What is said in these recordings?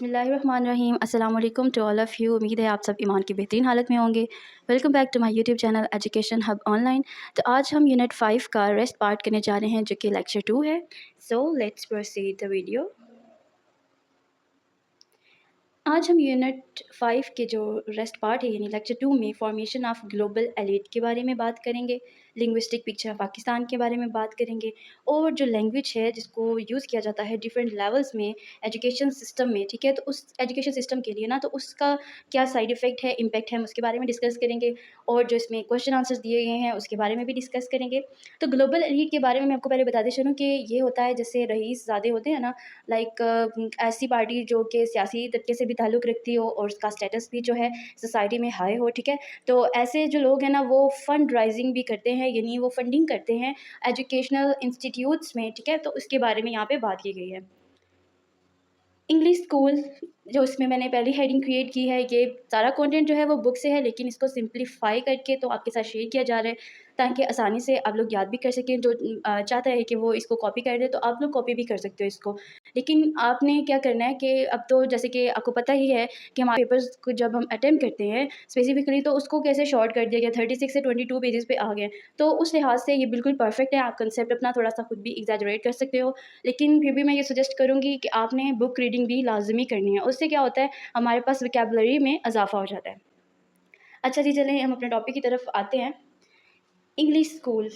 बिस्मिल्लाहिर्रहमानिर्रहीम अस्सलाम वालेकुम टू ऑल ऑफ़ यू। उम्मीद है आप सब ईमान की बेहतरीन हालत में होंगे। Welcome back to my YouTube channel education hub online. तो आज हम यूनिट 5 का रेस्ट पार्ट करने जा रहे हैं जो कि लेक्चर 2 है। So let's proceed the video. आज हम यूनिट 5 के जो रेस्ट पार्ट है यानी लेक्चर 2 में फॉर्मेशन ऑफ ग्लोबल एलिट के बारे में बात करेंगे, लिंग्विस्टिक पिक्चर ऑफ पाकिस्तान के बारे में बात करेंगे और जो लैंग्वेज है जिसको यूज़ किया जाता है डिफरेंट लेवल्स में एजुकेशन सिस्टम में, ठीक है। तो उस एजुकेशन सिस्टम के लिए ना तो उसका क्या साइड इफ़ेक्ट है, इम्पैक्ट है, हम उसके बारे में डिस्कस करेंगे और जो इसमें क्वेश्चन आंसर्स दिए गए हैं उसके बारे में भी डिस्कस करेंगे। तो ग्लोबल एलिट के बारे में मैं आपको पहले बताते चलूँ कि ये होता है जैसे रईसज़ादे होते हैं ना, लाइक ऐसी पार्टी जो कि सियासी तबके से भी ताल्लुक़ रखती हो और उसका स्टेटस भी जो है सोसाइटी में हाई हो, ठीक है। तो ऐसे जो लोग हैं ना वो फंड राइजिंग भी करते हैं, यानी वो फंडिंग करते हैं एजुकेशनल इंस्टीट्यूट्स में, ठीक है। तो उसके बारे में यहाँ पे बात की गई है। इंग्लिश स्कूल जो इसमें मैंने पहली हेडिंग क्रिएट की है, ये सारा कंटेंट जो है वो बुक से है लेकिन इसको सिंप्लीफाई करके तो आपके साथ शेयर किया जा रहा है ताकि आसानी से आप लोग याद भी कर सकें। जो चाहता है कि वो इसको कॉपी कर दे तो आप लोग कॉपी भी कर सकते हो इसको। लेकिन आपने क्या करना है कि अब तो जैसे कि आपको पता ही है कि हमारे पेपर्स को जब हम अटेम्प्ट करते हैं स्पेसिफिकली तो उसको कैसे शॉर्ट कर दिया गया, 36 से 22 पेजेस पे आ गए। तो उस लिहाज से ये बिल्कुल परफेक्ट है। आप कंसेप्ट अपना थोड़ा सा खुद भी एग्जैजरेट कर सकते हो, लेकिन फिर भी मैं ये सजेस्ट करूँगी कि आपने बुक रीडिंग भी लाजमी करनी है। उससे क्या होता है हमारे पास वोकैबुलरी में इजाफा हो जाता है। अच्छा जी, चलें हम अपने टॉपिक की तरफ आते हैं। English school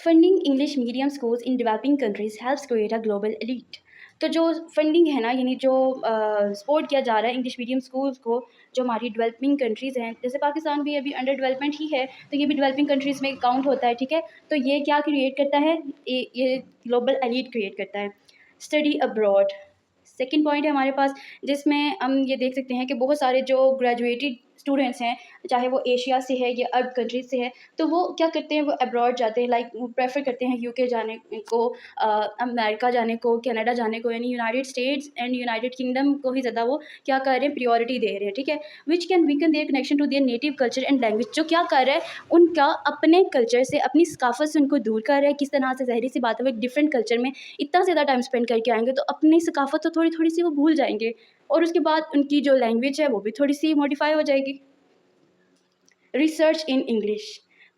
funding English medium schools in developing countries helps create a global elite. तो जो फंडिंग है ना, यानी जो सपोर्ट किया जा रहा है इंग्लिश मीडियम स्कूल्स को जो हमारी डेवलपिंग कंट्रीज़ हैं, जैसे पाकिस्तान भी अभी अंडर डेवलपमेंट ही है तो ये भी डेवलपिंग कंट्रीज़ में काउंट होता है, ठीक है। तो ये क्या क्रिएट करता है, ये ग्लोबल एलीट क्रिएट करता है। स्टडी अब्रॉड सेकंड पॉइंट है हमारे पास, जिसमें हम ये देख सकते हैं कि बहुत सारे जो ग्रेजुएटेड स्टूडेंट्स हैं, चाहे वो एशिया से है या अरब कंट्रीज से है, तो वो क्या करते हैं, वो अब्रॉड जाते हैं, लाइक वो प्रेफर करते हैं यूके जाने को, अमेरिका जाने को, कनाडा जाने को, यानी United states and United kingdom को ही ज़्यादा वो क्या कर रहे हैं, प्रियोरिटी दे रहे हैं, ठीक है। Which can weaken their connection to their native culture and language. जो क्या कर रहा है उनका अपने कल्चर से, अपनी सकाफत से उनको दूर कर रहा है। किस तरह से, ज़ाहिर सी बात है वो एक डिफरेंट कल्चर में इतना ज़्यादा टाइम स्पेंड करके आएंगे तो अपनी सकाफत तो थोड़ी थोड़ी सी वो भूल जाएंगे और उसके बाद उनकी जो लैंग्वेज है वो भी थोड़ी सी मॉडिफाई हो जाएगी। रिसर्च इन इंग्लिश,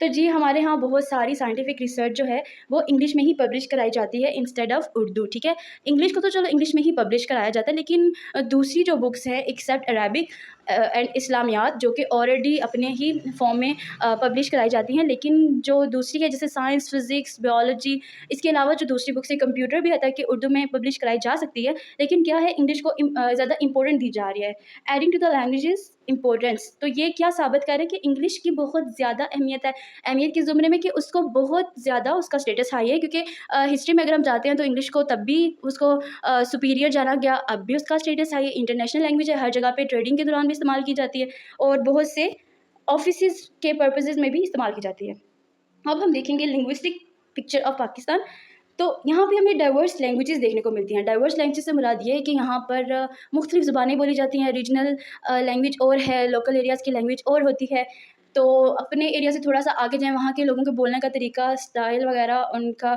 तो जी हमारे यहाँ बहुत सारी साइंटिफिक रिसर्च जो है वो इंग्लिश में ही पब्लिश कराई जाती है इंस्टेड ऑफ उर्दू, ठीक है। इंग्लिश को तो चलो इंग्लिश में ही पब्लिश कराया जाता है, लेकिन दूसरी जो बुक्स हैं एक्सेप्ट अरबिक एंड इस्लामियात जो कि ऑलरेडी अपने ही फॉर्म में पब्लिश कराई जाती हैं, लेकिन जो दूसरी है जैसे साइंस, फिज़िक्स, बायोलॉजी, इसके अलावा जो दूसरी बुक्स है कंप्यूटर भी है कि उर्दू में पब्लिश कराई जा सकती है, लेकिन क्या है इंग्लिश को ज़्यादा इंपॉर्टेंट दी जा रही है। Adding to the languages importance, तो ये क्या साबित कर रहा है कि इंग्लिश की बहुत ज़्यादा अहमियत है। अहमियत किस ज़ुमरे में कि उसको बहुत ज़्यादा उसका स्टेटस हाई है, क्योंकि हिस्ट्री में अगर हम जाते हैं तो इंग्लिश को तब भी उसको सुपीरियर जाना गया, अब भी उसका स्टेटस हाई है। इंटरनेशनल लैंग्वेज है, हर जगह पे ट्रेडिंग के दौरान भी इस्तेमाल की जाती है और बहुत से ऑफिसेज़ के पर्पसेज़ में भी इस्तेमाल की जाती है। अब हम देखेंगे लिंग्विस्टिक पिक्चर ऑफ पाकिस्तान। तो यहाँ पे हमें डाइवर्स लैंग्वेजेस देखने को मिलती हैं। डाइवर्स लैंग्वेज से मुराद ये है कि यहाँ पर मुख्तलिफ ज़ुबानें बोली जाती हैं। रीजनल लैंग्वेज और है, लोकल एरियाज़ की लैंग्वेज और होती है। तो अपने एरिया से थोड़ा सा आगे जाएँ, वहाँ के लोगों के बोलने का तरीका, स्टाइल वगैरह, उनका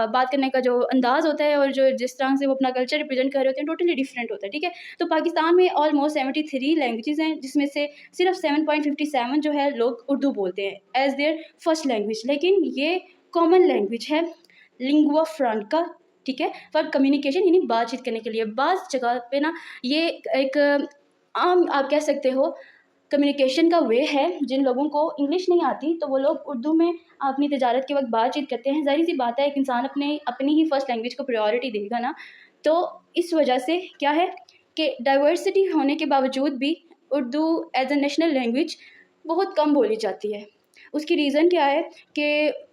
बात करने का जो अंदाज़ होता है और जो जिस तरह से वो अपना कल्चर रिप्रेजेंट कर रहे होते हैं, टोटली डिफरेंट होता है, ठीक है। तो पाकिस्तान में ऑलमोस्ट 73 लैंग्वेजेज़ हैं, जिसमें से सिर्फ 7.57 जो है लोग उर्दू बोलते हैं एज़ देयर फर्स्ट लैंग्वेज, लेकिन ये कॉमन लैंग्वेज है, लिंगुआ फ्रैंका, ठीक है, फॉर कम्युनिकेशन, यानी बातचीत करने के लिए। बाज़ जगह पे ना ये एक आम आप कह सकते हो कम्युनिकेशन का वे है। जिन लोगों को इंग्लिश नहीं आती तो वो लोग उर्दू में अपनी तजारत के वक्त बातचीत करते हैं। ज़ाहिर सी बात है एक इंसान अपनी ही फर्स्ट लैंग्वेज को प्रायोरिटी देगा ना, तो इस वजह से क्या है कि डाइवर्सिटी होने के बावजूद भी Urdu as a national language बहुत कम बोली जाती है। उसकी रीज़न क्या है कि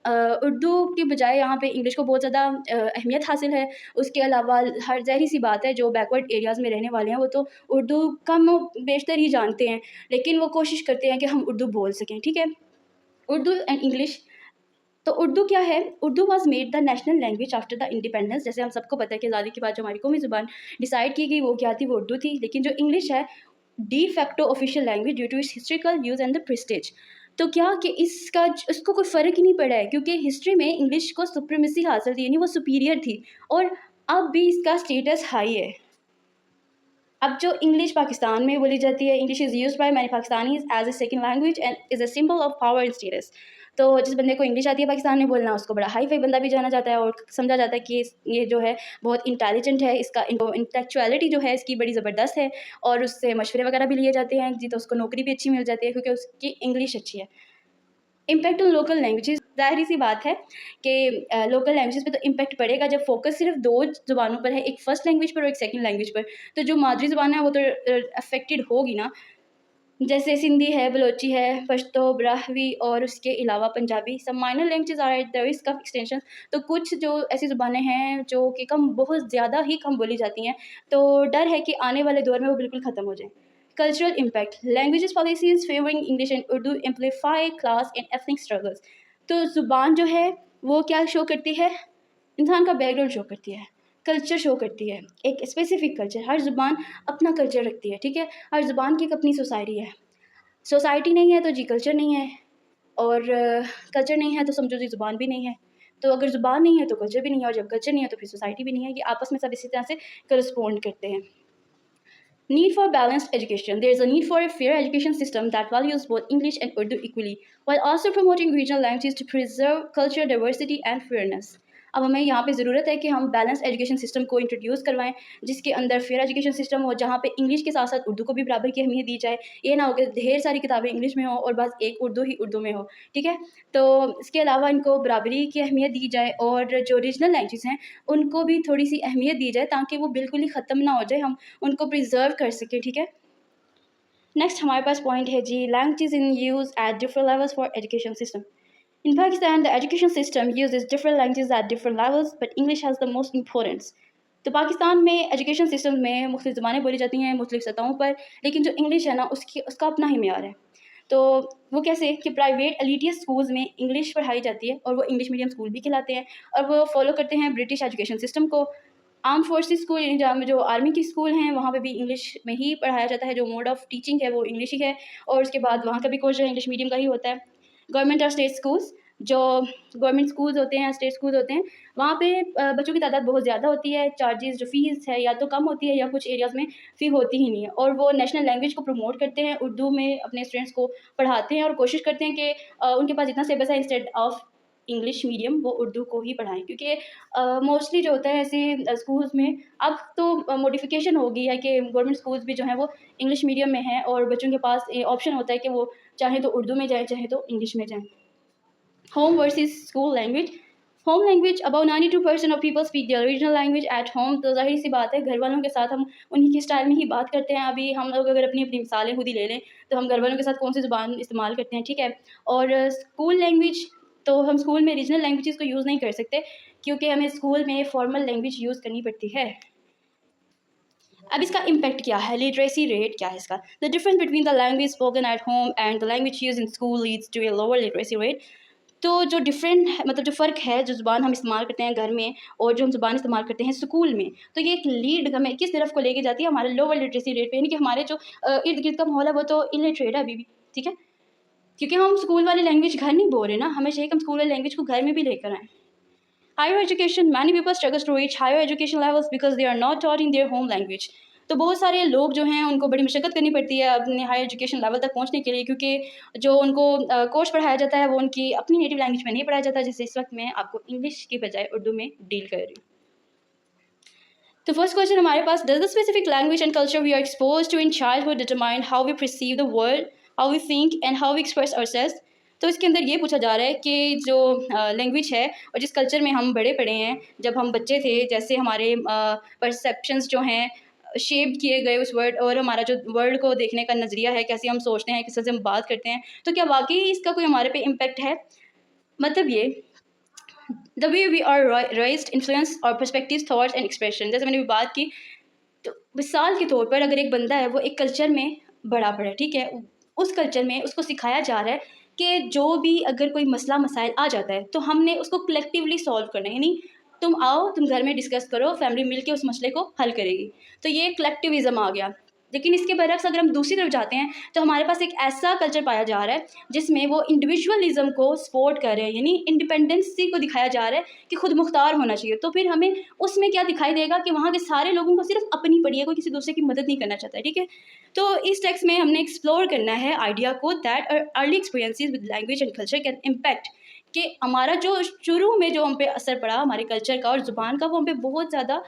उर्दू के बजाय यहाँ पे इंग्लिश को बहुत ज़्यादा अहमियत हासिल है। उसके अलावा हर ज़ाहिर-सी बात है जो बैकवर्ड एरियाज़ में रहने वाले हैं वो तो उर्दू कम बेशतर ही जानते हैं, लेकिन वो कोशिश करते हैं कि हम उर्दू बोल सकें, ठीक है। उर्दू एंड इंग्लिश, तो उर्दू क्या है, Urdu was made the national language after the independence. जैसे हम सबको पता है कि आज़ादी के बाद जो हमारी कौमी ज़ुबान डिसाइड की गई वो क्या थी, वो उर्दू थी। लेकिन जो इंग्लिश है de facto official language due to its historical use and the prestige. तो क्या कि इसको कोई फ़र्क ही नहीं पड़ा है, क्योंकि हिस्ट्री में इंग्लिश को सुप्रीमेसी हासिल थी, यानी वो सुपीरियर थी और अब भी इसका स्टेटस हाई है। अब जो इंग्लिश पाकिस्तान में बोली जाती है, English is used by many Pakistanis as a second language and is a symbol of power and status. तो जिस बंदे को इंग्लिश आती है पाकिस्तान में बोलना, उसको बड़ा हाई फाई बंदा भी जाना जाता है और समझा जाता है कि ये जो है बहुत इंटेलिजेंट है, इसका इंटेलेक्चुअलिटी जो है इसकी बड़ी ज़बरदस्त है, और उससे मशवरे वगैरह भी लिए जाते हैं जी, तो उसको नौकरी भी अच्छी मिल जाती है क्योंकि उसकी इंग्लिश अच्छी है। इम्पैक्ट ऑन लोकल लैंग्वेजेस, ज़ाहिर सी बात है कि लोकल लैंग्वेजेस पे तो इम्पैक्ट पड़ेगा जब फोकस सिर्फ दो ज़ुबानों पर है, एक फ़र्स्ट लैंग्वेज पर और एक सेकंड लैंग्वेज पर। तो जो मादरी ज़ुबान है वो तो अफेक्टेड होगी ना, जैसे सिंधी है, बलोची है, पश्तो, ब्राह्वी और उसके अलावा पंजाबी। सब minor languages are at the risk of extension. तो कुछ जो ऐसी ज़ुबानें हैं जो कि कम, बहुत ज़्यादा ही कम बोली जाती हैं, तो डर है कि आने वाले दौर में वो बिल्कुल ख़त्म हो जाएँ। Cultural impact, languages policies favouring English and Urdu amplify class and ethnic struggles. तो ज़ुबान जो है वो क्या शो करती है? इंसान का बैकग्राउंड शो करती है, कल्चर शो करती है, एक स्पेसिफिक कल्चर। हर ज़ुबान अपना कल्चर रखती है, ठीक है? हर ज़ुबान की एक अपनी सोसाइटी है। सोसाइटी नहीं है तो जी कल्चर नहीं है, और कल्चर नहीं है तो समझो जी ज़ुबान भी नहीं है। तो अगर ज़ुबान नहीं है तो कल्चर भी नहीं है, और जब कल्चर नहीं है तो फिर सोसाइटी भी नहीं है। ये आपस में सब इसी तरह से करस्पॉन्ड करते हैं। Need for balanced education. There is a need for a fair education system that values both English and Urdu equally, while also promoting regional languages to preserve cultural diversity and fairness. अब हमें यहाँ पे ज़रूरत है कि हम balance education system को introduce करवाएं, जिसके अंदर फेयर एजुकेशन सिस्टम हो, जहाँ पे इंग्लिश के साथ साथ उर्दू को भी बराबर की अहमियत दी जाए। ये ना हो कि ढेर सारी किताबें इंग्लिश में हो और बस एक उर्दू ही उर्दू में हो, ठीक है? तो इसके अलावा इनको बराबरी की अहमियत दी जाए, और जो रीजनल लैंग्वेज हैं उनको भी थोड़ी सी अहमियत दी जाए ताकि वो बिल्कुल ही ख़त्म ना हो जाए, हम उनको प्रिजर्व कर सकें, ठीक है? नेक्स्ट हमारे पास पॉइंट है जी, languages in use at different levels for education system. In Pakistan the education system uses different languages at different levels, but English has the most importance. तो पाकिस्तान में एजुकेशन सिस्टम में मुख्तलिफ ज़बानें बोली जाती हैं मुख्तलिफ सतहों पर, लेकिन जो इंग्लिश है ना उसका अपना ही मेयार है। तो वो कैसे कि प्राइवेट एलिटियस स्कूल्स में इंग्लिश पढ़ाई जाती है, और वो इंग्लिश मीडियम स्कूल भी कहलाते हैं, और वो फॉलो करते हैं ब्रिटिश एजुकेशन सिस्टम को। आर्म फोर्सेस स्कूल, जहाँ में जो आर्मी के स्कूल हैं वहाँ पे भी इंग्लिश में ही पढ़ाया जाता है, जो मोड ऑफ़ टीचिंग है वो इंग्लिश ही है, और उसके बाद वहाँ का भी कोर्स जो है इंग्लिश मीडियम का ही होता है। गवर्नमेंट और स्टेट स्कूल्स, जो गवर्नमेंट स्कूल्स होते हैं, स्टेट स्कूल्स होते हैं, वहाँ पे बच्चों की तादाद बहुत ज़्यादा होती है, चार्जेस जो फ़ीस है या तो कम होती है या कुछ एरियाज़ में फ़ी होती ही नहीं है, और वो नेशनल लैंग्वेज को प्रमोट करते हैं, उर्दू में अपने स्टूडेंट्स को पढ़ाते हैं और कोशिश करते हैं कि उनके पास जितना सिलेबस है इंस्टेड ऑफ इंग्लिश मीडियम वो उर्दू को ही पढ़ाएँ, क्योंकि मोस्टली जो होता है ऐसे स्कूल्स में अब तो मॉडिफ़िकेशन हो गई है कि गवर्नमेंट स्कूल्स भी जो हैं वो इंग्लिश मीडियम में हैं, और बच्चों के पास ये ऑप्शन होता है कि वो चाहे तो उर्दू में जाएँ, चाहे तो इंग्लिश में जाएँ। Home versus school language. Home language, about 92% of people speak their original language at home. तो ज़ाहिर सी बात है घर वालों के साथ हम उन्हीं के स्टाइल में ही बात करते हैं। अभी हम लोग अगर अपनी अपनी मिसालें खुद ही ले लें तो हम घर वालों के साथ कौन सी ज़ुबान इस्तेमाल करते हैं, ठीक है? और स्कूल लैंग्वेज, तो हम स्कूल में रीजनल लैंग्वेजेस को यूज़ नहीं कर सकते, क्योंकि हमें स्कूल में फॉर्मल लैंग्वेज यूज़ करनी पड़ती है। अब इसका इम्पैक्ट क्या है, लिटरेसी रेट क्या है इसका? The difference between the language spoken at home and the language used in school leads to a lower literacy rate. तो जो डिफरेंट है, मतलब जो फ़र्क है, जो ज़ुबान हम इस्तेमाल करते हैं घर में और जो हम ज़ुबान इस्तेमाल करते हैं स्कूल में, तो ये एक लीड हमें किस तरफ को लेके जाती है? हमारे लोअर लिटरेसी रेट पे, यानी कि हमारे जो इर्द गिर्द का माहौल है वो तो इलिटरेट है अभी भी, ठीक है? क्योंकि हम स्कूल वाली लैंग्वेज घर नहीं बोल रहे ना, हमें चाहिए कि हम स्कूल वाली लैंग्वेज को घर में भी लेकर आएँ। Higher education, many people struggles to reach higher education levels because they are not taught in their home language. तो बहुत सारे लोग जो हैं उनको बड़ी मशक्क़त करनी पड़ती है अपने हायर एजुकेशन लेवल तक पहुंचने के लिए, क्योंकि जो उनको कोर्स पढ़ाया जाता है वो उनकी अपनी नेटिव लैंग्वेज में नहीं पढ़ाया जाता, जिससे इस वक्त मैं आपको इंग्लिश की बजाय उर्दू में डील कर रही हूँ। तो फर्स्ट क्वेश्चन हमारे पास, does the specific language and culture we are expose to in childhood determine how we perceive the world, how we think and how we express ourselves. तो इसके अंदर ये पूछा जा रहा है कि जो लैंग्वेज है और जिस कल्चर में हम बड़े पड़े हैं, जब हम बच्चे थे, जैसे हमारे परसेप्शंस जो हैं शेप किए गए उस वर्ड, और हमारा जो वर्ल्ड को देखने का नज़रिया है, कैसे हम सोचते हैं, किस तरह से हम बात करते हैं, तो क्या वाकई इसका कोई हमारे पे इम्पेक्ट है? मतलब ये, the way we are raised influence our perspective thoughts and expression. जैसे मैंने भी बात की, तो मिसाल के तौर पर अगर एक बंदा है वो एक कल्चर में बड़ा पड़ा है, ठीक है, उस कल्चर में उसको सिखाया जा रहा है कि जो भी अगर कोई मसला मसाइल आ जाता है तो हमने उसको कलेक्टिवली सॉल्व करना है, यानी तुम आओ, तुम घर में डिस्कस करो, फैमिली मिलके उस मसले को हल करेगी। तो ये कलेक्टिविज़म आ गया। लेकिन इसके बरक्स अगर हम दूसरी तरफ जाते हैं तो हमारे पास एक ऐसा कल्चर पाया जा रहा है जिसमें वो इंडिविजुअलिज्म को सपोर्ट कर रहे हैं, यानी इंडिपेंडेंसी को दिखाया जा रहा है कि खुद मुख्तार होना चाहिए। तो फिर हमें उसमें क्या दिखाई देगा कि वहाँ के सारे लोगों को सिर्फ अपनी पड़ी है, कोई किसी दूसरे की मदद नहीं करना चाहता है, ठीक है। तो इस टेक्स्ट में हमने एक्सप्लोर करना है आइडिया को that early experiences with language and culture can impact, कि हमारा जो शुरू में जो हम पे असर पड़ा हमारे कल्चर का और ज़ुबान का, वो हम पे बहुत ज़्यादा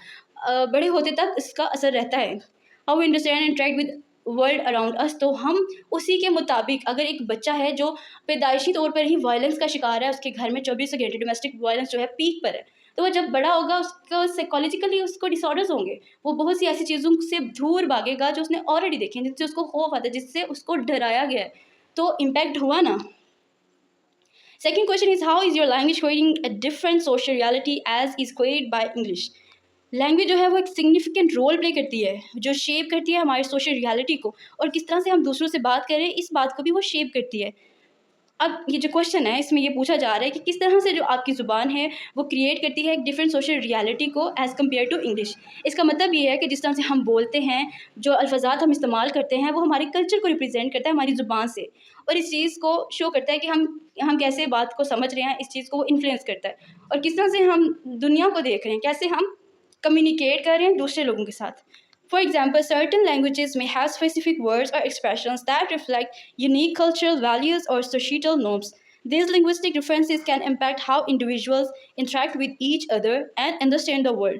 बड़े होते तक इसका असर रहता है। How we understand and interact with world around us, तो हम उसी के मुताबिक, अगर एक बच्चा है जो पैदाइशी तौर पर ही वायलेंस का शिकार है, उसके घर में 24 घंटे डोमेस्टिक वायलेंस जो है पीक पर है, तो वो जब बड़ा होगा उसको साइकोलॉजिकली उसको डिसऑर्डर्स होंगे, वो बहुत सी ऐसी चीज़ों से दूर भागेगा जो उसने ऑलरेडी देखी हैं, जिससे उसको खौफ आता है, जिससे उसको डराया गया है, तो इम्पैक्ट हुआ ना। Second question is, how is your language creating a different social reality as is created by English? Language जो है वो एक सिग्निफिकेंट रोल प्ले करती है, जो शेप करती है हमारे सोशल रियलिटी को, और किस तरह से हम दूसरों से बात करें इस बात को भी वो शेप करती है। अब ये जो क्वेश्चन है इसमें ये पूछा जा रहा है कि किस तरह से जो आपकी ज़ुबान है वो क्रिएट करती है एक डिफरेंट सोशल रियलिटी को एज़ कम्पेयर टू इंग्लिश। इसका मतलब ये है कि जिस तरह से हम बोलते हैं, जो अल्फाजात हम इस्तेमाल करते हैं, वो हमारे कल्चर को रिप्रेजेंट करता है हमारी ज़ुबान से, और इस चीज़ को शो करता है कि हम कैसे बात को समझ रहे हैं, इस चीज़ को वो इन्फ्लुएंस करता है, और किस तरह से हम दुनिया को देख रहे हैं, कैसे हम कम्युनिकेट कर रहे हैं दूसरे लोगों के साथ। For example, certain languages may have specific words or expressions that reflect unique cultural values or societal norms. These linguistic differences can impact how individuals interact with each other and understand the world.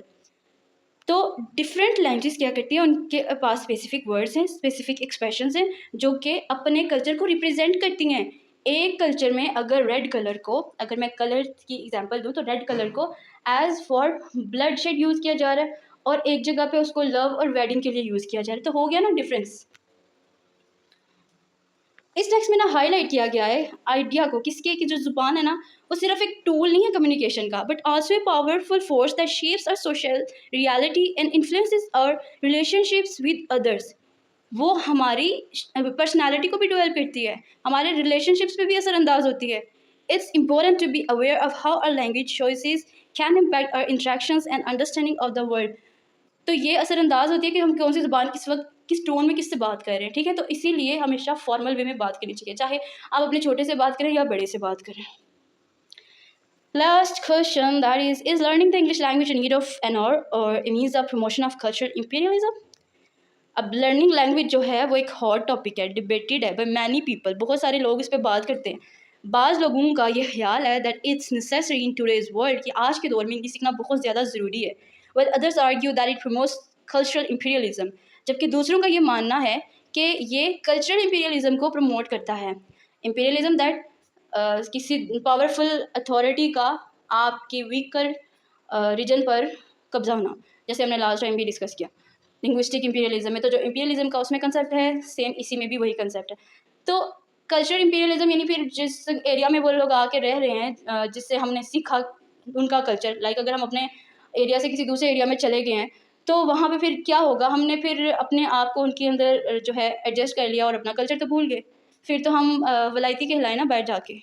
तो different language क्या करती है, उनके पास specific words हैं, specific expressions हैं जो कि अपने कल्चर को रिप्रेजेंट करती हैं। एक कल्चर में अगर रेड कलर को, अगर मैं कलर की एग्जांपल दूं, तो रेड कलर को as for blood shade use किया जा रहा है, और एक जगह पे उसको लव और वेडिंग के लिए यूज़ किया जा रहा है, तो हो गया ना डिफरेंस। इस टेक्स्ट में ना हाईलाइट किया गया है आइडिया को, किसके कि जो ज़ुबान है ना वो सिर्फ एक टूल नहीं है कम्युनिकेशन का, but also a powerful force that shapes our social reality and influences our relationships with others. वो हमारी पर्सनालिटी को भी डेवलप करती है, हमारे रिलेशनशिप्स पे भी असरअंदाज होती है। It's important to be aware of how our language choices can impact our interactions and understanding of the world. तो ये असरअंदाज होती है कि हम कौन सी ज़ुबान किस वक्त किस टोन में किससे बात कर रहे हैं, ठीक है। तो इसीलिए हमेशा फॉर्मल वे में बात करनी चाहिए, चाहे आप अपने छोटे से बात करें या बड़े से बात करें। Last question, that is learning the English language a need of honor or a means of promotion of cultural imperialism? अब लर्निंग लैंग्वेज जो है वो एक हॉट टॉपिक है, डिबेटेड है बाय मैनी पीपल, बहुत सारे लोग इस पर बात करते हैं। बाज़ लोगों का ये ख्याल है that it's necessary in today's world, कि आज के दौर में इंग्लिश सीखना बहुत ज़्यादा ज़रूरी है। Well others argue that it promotes cultural imperialism, जबकि दूसरों का ये मानना है कि ये कल्चरल इंपीरियलिज्म को प्रमोट करता है। इंपीरियलिज्म दैट किसी पावरफुल अथॉरिटी का आपके वीकर रीजन पर कब्जा होना, जैसे हमने लास्ट टाइम भी डिस्कस किया। लिंग्विस्टिक इंपीरियलिज्म में तो जो इंपीरियलिज्म का उसमें कंसेप्ट है, सेम इसी में भी वही कंसेप्ट है। तो कल्चरल इंपीरियलिज्म यानी फिर जिस एरिया में वो लोग आके रह रहे हैं, जिससे हमने सीखा उनका कल्चर, लाइक अगर हम अपने एरिया से किसी दूसरे एरिया में चले गए हैं, तो वहाँ पे फिर क्या होगा, हमने फिर अपने आप को उनके अंदर जो है एडजस्ट कर लिया और अपना कल्चर तो भूल गए, फिर तो हम वलायती कहलाए ना बैठ जाके।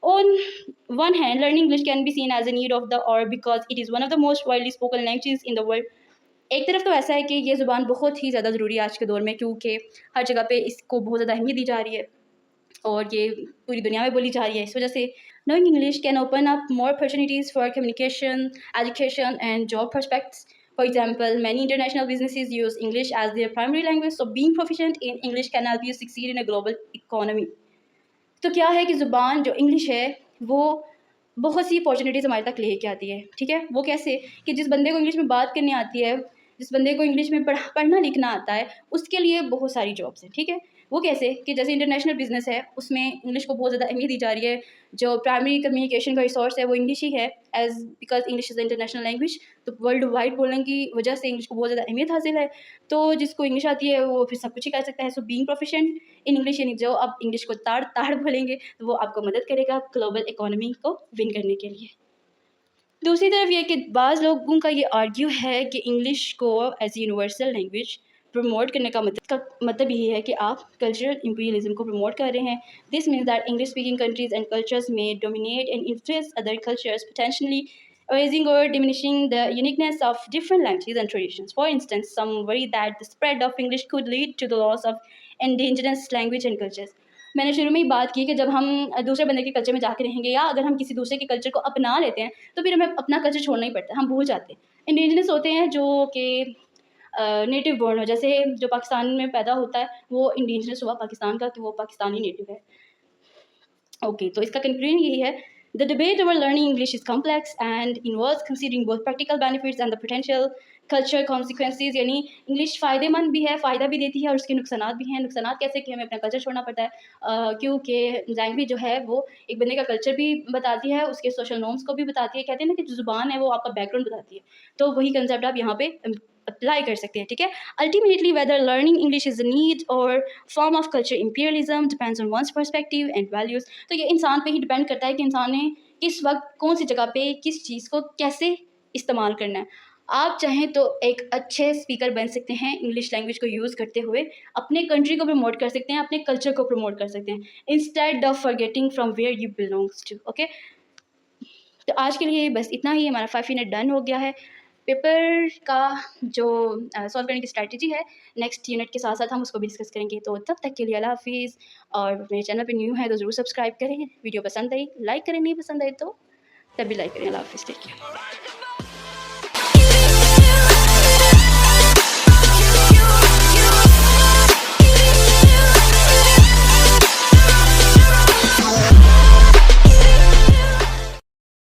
On one hand, learning English can be seen as a need of the hour because it is one of the most widely spoken languages in the world. एक तरफ तो ऐसा है कि ये ज़ुबान बहुत ही ज़्यादा ज़रूरी है आज के दौर में, क्योंकि हर जगह पे इसको बहुत ज़्यादा अहमियत दी जा रही है और ये पूरी दुनिया में बोली जा रही है। इस वजह से knowing English can open up more opportunities for communication, education and job prospects. For example, many international businesses use English as their primary language, so being proficient in English can help you succeed in a global economy. तो क्या है कि ज़ुबान जो English है वो बहुत सी opportunities हमारे तक लेके आती है, ठीक है। वो कैसे कि जिस बंदे को इंग्लिश में बात करनी आती है, जिस बंदे को इंग्लिश में पढ़ना लिखना आता है, उसके लिए बहुत सारी जॉब्स हैं, ठीक है। वो कैसे कि जैसे इंटरनेशनल बिजनेस है, उसमें इंग्लिश को बहुत ज़्यादा अहमियत दी जा रही है। जो प्राइमरी कम्युनिकेशन का रिसोर्स है वो इंग्लिश ही है, as because English is the international language. तो वर्ल्ड वाइड बोलने की वजह से इंग्लिश को बहुत ज़्यादा अहमियत हासिल है। तो जिसको इंग्लिश आती है वो फिर सब कुछ ही कर सकता है। So being proficient in English, यानी जो आप इंग्लिश को ताड़ ताड़ बोलेंगे तो वो आपको मदद करेगा ग्लोबल इकोनॉमी को विन करने के लिए। दूसरी तरफ ये कि बाज़ लोगों का ये आर्ग्यू है कि इंग्लिश को एज यूनिवर्सल लैंग्वेज प्रमोट करने का मतलब यही है कि आप कल्चरल इंपीरियलिज्म को प्रमोट कर रहे हैं। This means that English speaking countries and cultures में dominate and influence other cultures, potentially erasing or diminishing the uniqueness of different languages and traditions. For instance, some worry that the spread of English could lead to the loss of indigenous language and cultures. मैंने शुरू में ही बात की कि जब हम दूसरे बंदे के कल्चर में जाके रहेंगे या अगर हम किसी दूसरे के कल्चर को अपना लेते हैं तो फिर हमें अपना कल्चर छोड़ना ही पड़ता है, हम भूल जाते हैं। इंडिजिनस होते हैं जो कि नेटिव बोर्न हो, जैसे जो पाकिस्तान में पैदा होता है वो इंडिजिनस हुआ पाकिस्तान का, तो वो पाकिस्तानी नेटिव है। ओके, तो इसका कंक्लूजन यही है, the debate over learning English is complex and involves considering both practical benefits and the potential culture consequences. यानी इंग्लिश फ़ायदेमंद भी है, फ़ायदा भी देती है, और उसके नुकसानात भी हैं। नुकसानात कैसे कि हमें अपना कल्चर छोड़ना पड़ता है, क्योंकि लैंग्वेज जो है वो एक बंदे का कल्चर भी बताती है, उसके सोशल नॉर्म्स को भी बताती है। कहते हैं ना कि जो ज़ुबान है वो आपका बैकग्राउंड बताती है, तो वही कंसेप्ट आप यहाँ पे अप्लाई कर सकते हैं, ठीक है। Ultimately whether learning English is a need और form of culture imperialism depends on one's perspective and values. तो ये इंसान पे ही डिपेंड करता है कि इंसान ने किस वक्त कौन सी जगह पे किस चीज़ को कैसे इस्तेमाल करना है। आप चाहें तो एक अच्छे स्पीकर बन सकते हैं, इंग्लिश लैंग्वेज को यूज़ करते हुए अपने कंट्री को प्रमोट कर सकते हैं, अपने कल्चर को प्रमोट कर सकते हैं, instead of forgetting from where you belongs to. Okay, तो आज के लिए बस इतना ही, हमारा 5 मिनट डन हो गया है। पेपर का जो सॉल्व करने की स्ट्रैटेजी है नेक्स्ट यूनिट के साथ साथ हम उसको भी डिस्कस करेंगे। तो तब तक के लिए अल्लाह हाफिज़, और मेरे चैनल पे न्यू है तो ज़रूर सब्सक्राइब करें। वीडियो पसंद आई लाइक करें, नहीं पसंद आई तो तब भी लाइक करें। अल्लाह हाफिज़, टेक केयर।